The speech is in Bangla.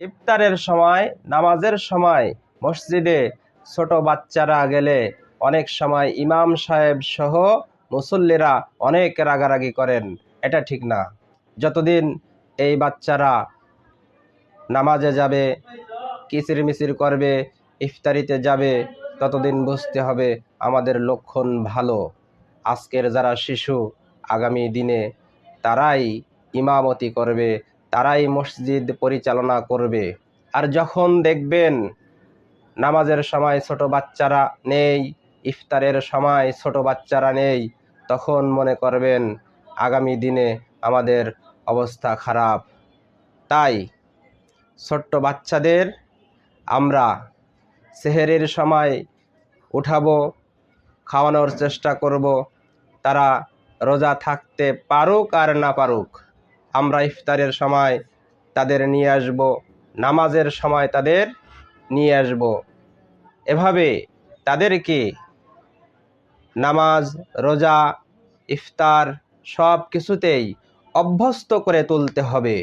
ইফতারের সময়, নামাজের সময় মসজিদে ছোট বাচ্চারা গেলে অনেক সময় ইমাম সাহেব সহ মুসল্লিরা অনেক রাগারাগি করেন। এটা ঠিক না। যতদিন এই বাচ্চারা নামাজে যাবে, কিচিরমিচির করবে, ইফতারিতে যাবে, ততদিন বুঝতে হবে আমাদের লক্ষণ ভালো। আজকের যারা শিশু, আগামী দিনে তারাই ইমামতি করবে, তারাই মসজিদ পরিচালনা করবে। আর যখন দেখবেন নামাজের সময় ছোট বাচ্চারা নেই, ইফতারের সময় ছোট বাচ্চারা নেই, তখন মনে করবেন আগামী দিনে আমাদের অবস্থা খারাপ। তাই ছোট্ট বাচ্চাদের আমরা সেহেরির সময় উঠাবো, খাওয়ানোর চেষ্টা করব। তারা রোজা থাকতে পারুক আর না পারুক, আমরা ইফতারের সময় তাদের নিয়ে আসব, নামাজের সময় তাদের নিয়ে আসব। এভাবে তাদেরকে নামাজ, রোজা, ইফতার সব কিছুতেই অভ্যস্ত করে তুলতে হবে।